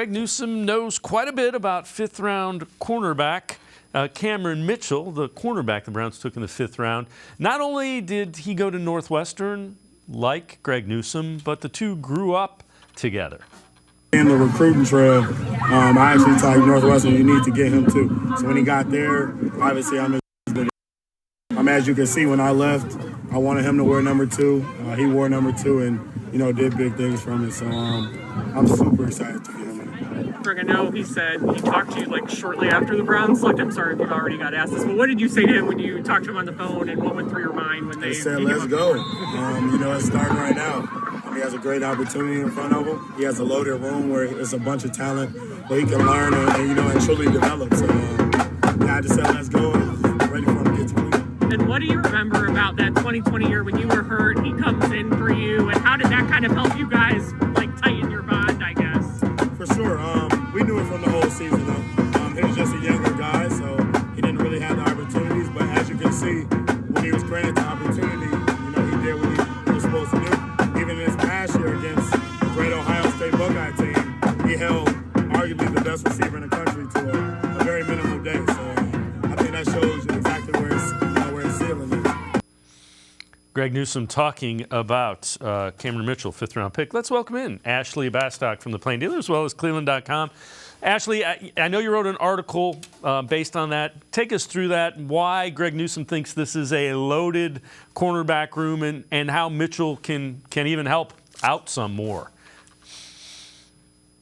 Greg Newsome knows quite a bit about fifth-round cornerback Cameron Mitchell, the cornerback the Browns took in the fifth round. Not only did he go to Northwestern like Greg Newsome, but the two grew up together. In the recruiting trail, I actually told Northwestern you need to get him too. So when he got there, obviously as you can see, when I left, I wanted him to wear number 2. He wore number 2 and, did big things from it. So I'm super excited to get him in. Greg, I know he said he talked to you shortly after the Browns looked. I'm sorry if you've already got asked this, but what did you say to him when you talked to him on the phone, and what went through your mind when they said, "Let's go." It's starting right now. He has a great opportunity in front of him. He has a loaded room where it's a bunch of talent where he can learn and truly develop. So I just said, "Let's go," and I'm ready for him to get to Cleveland. And what do you remember about that 2020 year when you were hurt? He comes in for you, and how did that kind of help you guys tighten your bond, I guess? For sure. We knew it from the whole season, though. He was just a younger guy, so he didn't really have the opportunities. But as you can see, when he was granted the opportunity, he did what he was supposed to do. Even in his past year against the great Ohio State Buckeye team, he held arguably the best receiver in the country to a very minimal day. So I think that shows you exactly where his ceiling is. Greg Newsome talking about Cameron Mitchell, fifth-round pick. Let's welcome in Ashley Bastock from the Plain Dealer, as well as cleveland.com. Ashley, I know you wrote an article based on that. Take us through that, why Greg Newsome thinks this is a loaded cornerback room, and how Mitchell can even help out some more.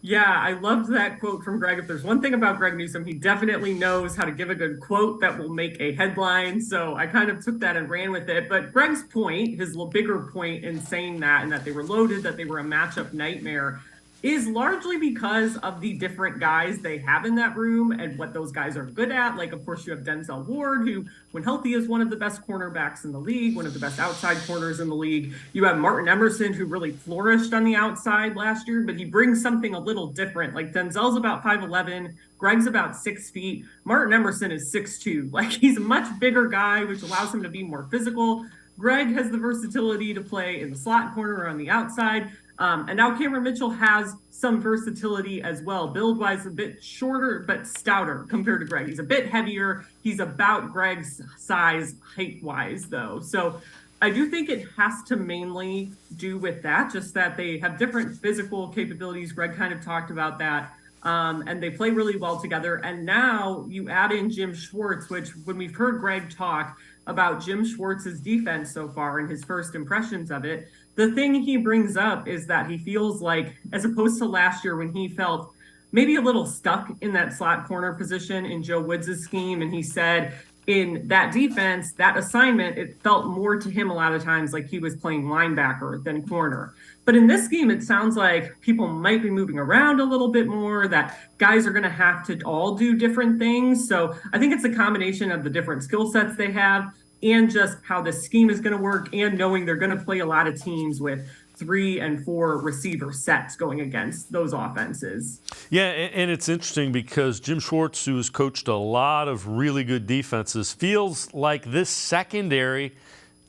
Yeah, I loved that quote from Greg. If there's one thing about Greg Newsome, he definitely knows how to give a good quote that will make a headline. So I kind of took that and ran with it. But Greg's point, his little bigger point in saying that, and that they were loaded, that they were a matchup nightmare, is largely because of the different guys they have in that room and what those guys are good at. Of course, you have Denzel Ward, who, when healthy, is one of the best cornerbacks in the league, one of the best outside corners in the league. You have Martin Emerson, who really flourished on the outside last year, but he brings something a little different. Denzel's about 5'11", Greg's about 6 feet. Martin Emerson is 6'2". He's a much bigger guy, which allows him to be more physical. Greg has the versatility to play in the slot corner or on the outside. And now Cameron Mitchell has some versatility as well. Build-wise, a bit shorter but stouter compared to Greg. He's a bit heavier. He's about Greg's size height-wise, though. So I do think it has to mainly do with that, just that they have different physical capabilities. Greg kind of talked about that. And they play really well together. And now you add in Jim Schwartz, which when we've heard Greg talk about Jim Schwartz's defense so far and his first impressions of it, the thing he brings up is that he feels like, as opposed to last year when he felt maybe a little stuck in that slot corner position in Joe Woods' scheme, and he said in that defense, that assignment, it felt more to him a lot of times like he was playing linebacker than corner. But in this scheme, it sounds like people might be moving around a little bit more, that guys are going to have to all do different things. So I think it's a combination of the different skill sets they have and just how the scheme is going to work, and knowing they're going to play a lot of teams with 3 and 4 receiver sets going against those offenses. Yeah, and it's interesting because Jim Schwartz, who has coached a lot of really good defenses, feels like this secondary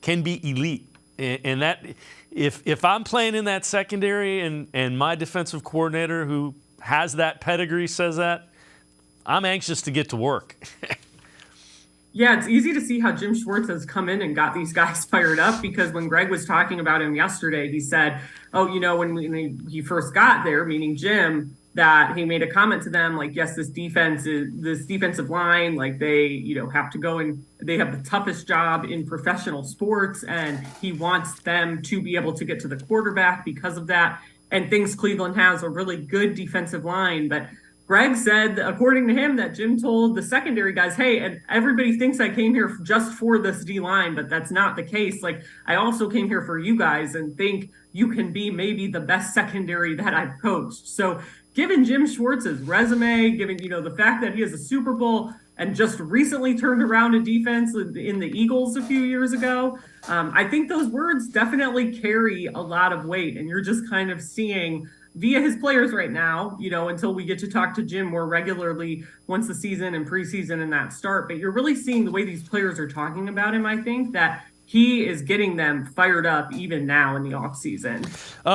can be elite. And that if I'm playing in that secondary and my defensive coordinator who has that pedigree says that, I'm anxious to get to work. Yeah, it's easy to see how Jim Schwartz has come in and got these guys fired up, because when Greg was talking about him yesterday, he said, when he first got there, meaning Jim, that he made a comment to them yes, this defensive line, they, have to go and they have the toughest job in professional sports, and he wants them to be able to get to the quarterback because of that, and thinks Cleveland has a really good defensive line. But Greg said, according to him, that Jim told the secondary guys, hey, and everybody thinks I came here just for this D-line, but that's not the case. I also came here for you guys and think you can be maybe the best secondary that I've coached. So given Jim Schwartz's resume, given, the fact that he has a Super Bowl and just recently turned around a defense in the Eagles a few years ago, I think those words definitely carry a lot of weight. And you're just kind of seeing via his players right now, until we get to talk to Jim more regularly once the season and preseason and that start. But you're really seeing the way these players are talking about him, I think, that he is getting them fired up even now in the offseason.